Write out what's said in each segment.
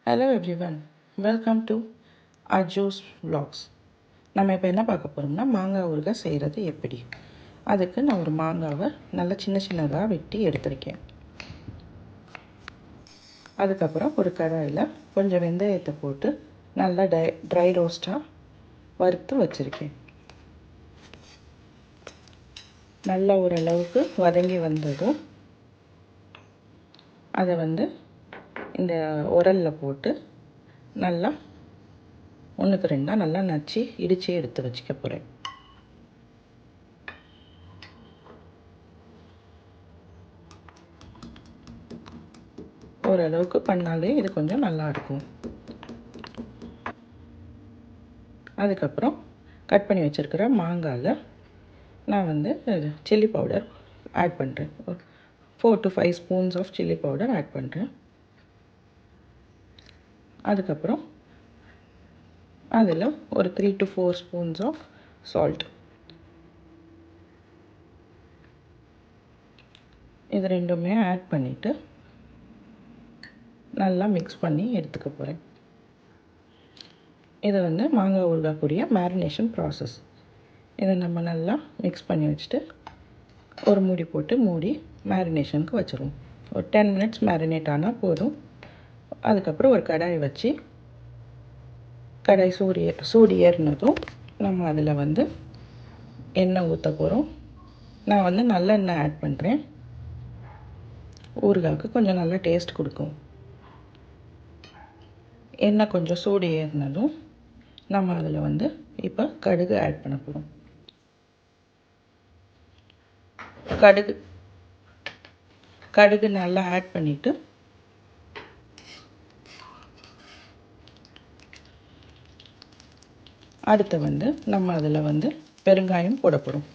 Hello everyone, welcome to Aju's Vlogs. நம்ம இப்போ என்ன பார்க்க போகிறோம்னா மாங்காய் ஊறுகாய் செய்கிறது எப்படி. அதுக்கு நான் ஒரு மாங்காவை நல்லா சின்னதாக வெட்டி எடுத்திருக்கேன். அதுக்கப்புறம் ஒரு கடாயில் கொஞ்சம் வெந்தயத்தை போட்டு நல்லா ட்ரை ரோஸ்ட்டாக வறுத்து வச்சுருக்கேன். நல்லா ஓரளவுக்கு வதங்கி வந்ததும் அதை இந்த உரலில் போட்டு நல்லா ஒன்றுக்கு ரெண்டாக நல்லா நச்சு இடித்து எடுத்து வச்சுக்க போகிறேன். ஓரளவுக்கு பண்ணாலே இது கொஞ்சம் நல்லாயிருக்கும். அதுக்கப்புறம் கட் பண்ணி வச்சுருக்கிற மாங்காயில் நான் சில்லி பவுடர் ஆட் பண்ணுறேன். 4 to 5 spoons of chilli powder add பண்ணுறேன். அதுக்கப்புறம் அதில் ஒரு 3 to 4 ஸ்பூன்ஸ் ஆஃப் சால்ட், இது ரெண்டுமே ஆட் பண்ணிவிட்டு நல்லா மிக்ஸ் பண்ணி எடுத்துக்க போகிறேன். இது மாங்காய் ஊறுகாய்க்குரிய மேரினேஷன் ப்ராசஸ். இதை நம்ம நல்லா மிக்ஸ் பண்ணி வச்சுட்டு ஒரு மூடி போட்டு மூடி மேரினேஷனுக்கு வச்சுருவோம். ஒரு 10 minutes மேரினேட் ஆனால் போதும். அதுக்கப்புறம் ஒரு கடாய் வச்சு கடாய் சூடு ஏறினதும் நம்ம அதில் எண்ணெய் ஊற்ற போகிறோம். நான் நல்லெண்ணெய் ஆட் பண்ணுறேன். ஊறுகாய்க்கு கொஞ்சம் நல்லா டேஸ்ட் கொடுக்கும். எண்ணெய் கொஞ்சம் சூடு ஏறினதும் நம்ம அதில் இப்போ கடுகு ஆட் பண்ண போகிறோம். கடுகு நல்லா ஆட் பண்ணிவிட்டு அடுத்து நம்ம அதில் பெருங்காயம் போட போகிறோம்.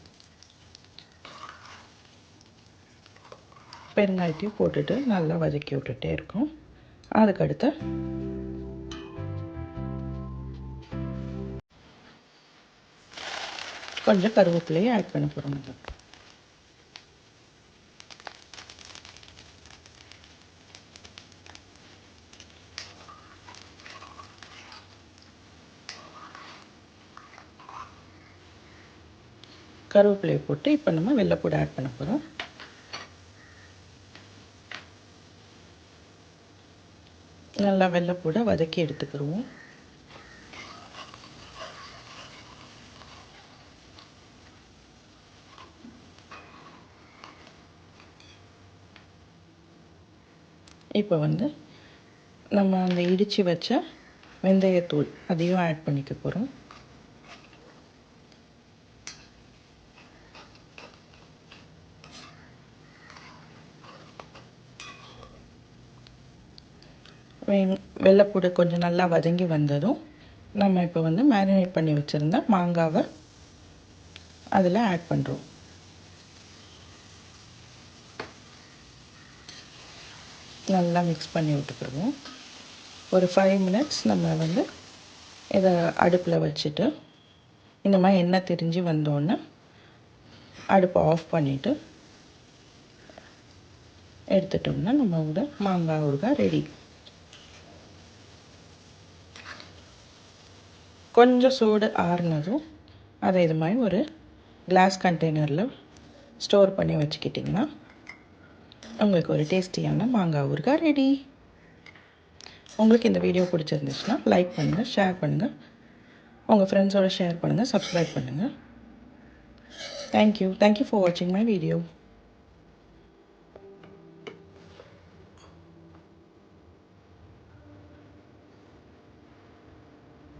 பெருங்காயத்தையும் போட்டுட்டு நல்லா வதக்கி விட்டுட்டே இருக்கோம். அதுக்கடுத்து கொஞ்சம் கருவேப்பிலையை ஆட் பண்ண போகிறோம். கருவேப்பிலையை போட்டு இப்போ நம்ம வெள்ளைப்பூடு ஆட் பண்ண போகிறோம். நல்லா வெள்ளைப்பூடை வதக்கி எடுத்துக்கிடுவோம். இப்போ நம்ம அந்த இடித்து வச்ச வெந்தயத்தூள் அதையும் ஆட் பண்ணிக்க போகிறோம். வெள்ளைப்பூடு கொஞ்சம் நல்லா வதங்கி வந்ததும் நம்ம இப்போ மேரினேட் பண்ணி வச்சுருந்த மாங்காவை அதில் ஆட் பண்ணுறோம். நல்லா மிக்ஸ் பண்ணி விட்டுக்கிடுவோம். ஒரு 5 minutes நம்ம இதை அடுப்பில் வச்சுட்டு இந்த மாதிரி எண்ணெய் திரிஞ்சு வந்தோடனே அடுப்பை ஆஃப் பண்ணிவிட்டு எடுத்துட்டோம்னா நம்ம மாங்காய் ஊறுகாய் ரெடி. கொஞ்சம் சூடு ஆறுனதும் அதை இது மாதிரி ஒரு கிளாஸ் கண்டெய்னரில் ஸ்டோர் பண்ணி வச்சுக்கிட்டிங்கன்னா உங்களுக்கு ஒரு டேஸ்டியான மாங்காய் ஊறுகாய் ரெடி. உங்களுக்கு இந்த வீடியோ பிடிச்சிருந்துச்சுன்னா லைக் பண்ணுங்கள், ஷேர் பண்ணுங்கள், உங்கள் ஃப்ரெண்ட்ஸோடு ஷேர் பண்ணுங்கள், சப்ஸ்கிரைப் பண்ணுங்கள். தேங்க்யூ ஃபார் வாட்சிங் மை வீடியோ.